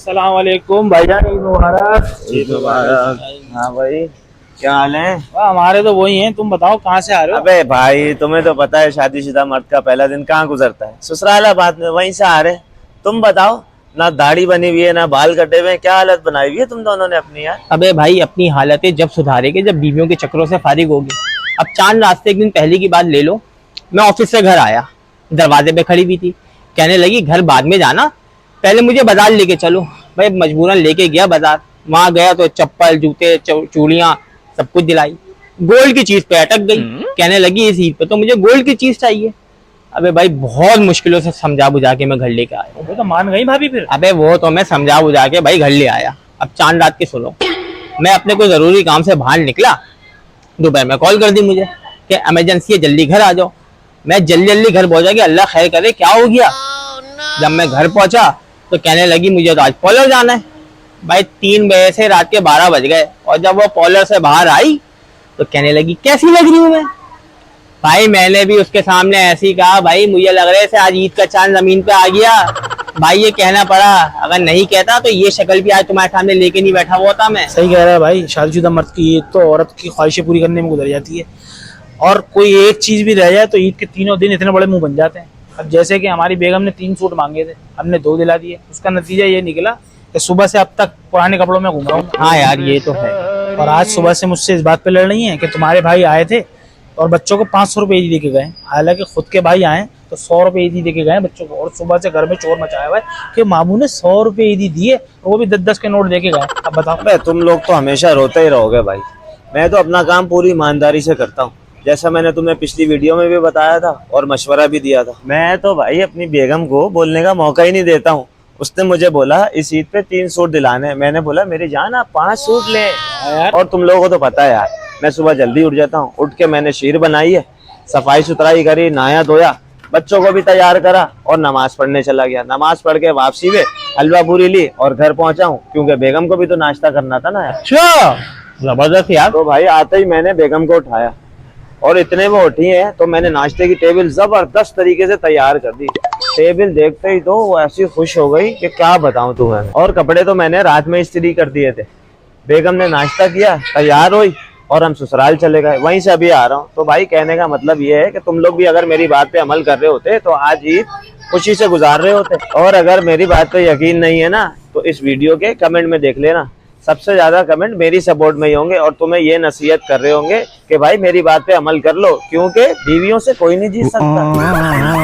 अस्सलाम वालेकुम भाईजान, ईद मुबारक। ईद मुबारक। हाँ भाई, क्या हाल है? हमारे तो वही हैं, तुम बताओ कहाँ से आ रहे हो? अबे भाई, तुम्हें तो पता है शादीशुदा मर्द का पहला दिन कहाँ गुजरता है, ससुरालाबाद में। वहीं से आ रहे। तुम बताओ, ना दाढ़ी बनी हुई है ना बाल कटे हुए हैं, क्या हालत बनाई हुई है तुम दोनों ने अपनी यार। अबे भाई, अपनी हालतें जब सुधारेंगे जब बीवियों के चक्करों से फारिग होगी। अब चांद रास्ते एक दिन पहले की बात ले लो। मैं ऑफिस से घर आया, दरवाजे पे खड़ी हुई थी, कहने लगी घर बाद में जाना, पहले मुझे बाजार लेके चलो। भाई मजबूरन लेके गया बाजार। वहां गया तो चप्पल, जूते, चूड़ियां सब कुछ दिलाई। गोल्ड की चीज पे अटक गई। कहने लगी इस ईद पे तो मुझे गोल्ड की चीज चाहिए। अबे भाई, बहुत मुश्किलों से समझा बुझा के मैं घर लेके आया। वो तो मान गई भाभी फिर। अबे वो तो मैं समझा बुझा के भाई घर ले आया। अब चांद रात की सुनो, मैं अपने कोई जरूरी काम से बाहर निकला, दोपहर में कॉल कर दी मुझे कि इमरजेंसी है, जल्दी घर आ जाओ। मैं जल्दी जल्दी घर पहुंचा कि अल्लाह खैर करे क्या हो गया। जब मैं घर पहुंचा तो कहने लगी मुझे तो आज पार्लर जाना है। भाई 3 बजे से रात के 12 बज गए, और जब वो पार्लर से बाहर आई तो कहने लगी कैसी लग रही हूँ मैं। भाई मैंने भी उसके सामने ऐसे ही कहा, भाई मुझे लग रहा है आज ईद का चांद जमीन पे आ गया। भाई ये कहना पड़ा, अगर नहीं कहता तो ये शक्ल भी आज तुम्हारे सामने लेके नहीं बैठा हुआ था मैं। सही कह रहा है भाई, शादीशुदा मर्द की ईद तो औरत की ख्वाहिशें पूरी करने में गुजर जाती है, और कोई एक चीज भी रह जाए तो ईद के तीनों दिन इतने बड़े मुंह बन जाते हैं। अब जैसे कि हमारी बेगम ने 3 सूट मांगे थे, हमने 2 दिला दिए। उसका नतीजा ये निकला कि सुबह से अब तक पुराने कपड़ों में घूम रहा हूँ। हाँ यार, ये तो है। और आज सुबह से मुझसे इस बात पे लड़ रही हैं कि तुम्हारे भाई आए थे और बच्चों को 500 रुपए ईदी देके गए। हालांकि खुद के भाई आए तो 100 रुपए ईदी देके गए बच्चों को, और सुबह से घर में चोर मचाया हुआ है कि मामू ने 100 रुपए ईदी दिए, और वो भी 10-10 के नोट देके गए। अब बताओ। अबे तुम लोग तो हमेशा रोते ही रहोगे भाई। मैं तो अपना काम पूरी ईमानदारी से करता हूँ, जैसा मैंने तुम्हें पिछली वीडियो में भी बताया था और मशवरा भी दिया था। मैं तो भाई अपनी बेगम को बोलने का मौका ही नहीं देता हूँ। उसने मुझे बोला इस ईद पे 3 सूट दिलाने हैं। मैंने बोला मेरी जान आप 5 सूट ले। और तुम लोगों को तो पता है यार, मैं सुबह जल्दी उठ जाता हूँ। उठ के मैंने शीर बनाई है, सफाई सुथराई करी, नहाया धोया, बच्चों को भी तैयार करा और नमाज पढ़ने चला गया। नमाज पढ़ के वापसी में हलवा पूरी ली और घर पहुंचा हूँ, क्योंकि बेगम को भी तो नाश्ता करना था ना यार। अच्छा, जबरदस्त यार। तो भाई आते ही मैंने बेगम को उठाया, और इतने में उठी है तो मैंने नाश्ते की टेबल जबरदस्त तरीके से तैयार कर दी। टेबल देखते ही तो वो ऐसी खुश हो गई कि क्या बताऊं तुम्हें। और कपड़े तो मैंने रात में इस्त्री कर दिए थे। बेगम ने नाश्ता किया, तैयार हुई और हम ससुराल चले गए। वहीं से अभी आ रहा हूँ। तो भाई कहने का मतलब ये है कि तुम लोग भी अगर मेरी बात पे अमल कर रहे होते तो आज ईद खुशी से गुजार रहे होते। और अगर मेरी बात पे यकीन नहीं है ना तो इस वीडियो के कमेंट में देख लेना, सबसे ज्यादा कमेंट मेरी सपोर्ट में ही होंगे और तुम्हें ये नसीहत कर रहे होंगे कि भाई मेरी बात पे अमल कर लो, क्योंकि बीवियों से कोई नहीं जीत सकता।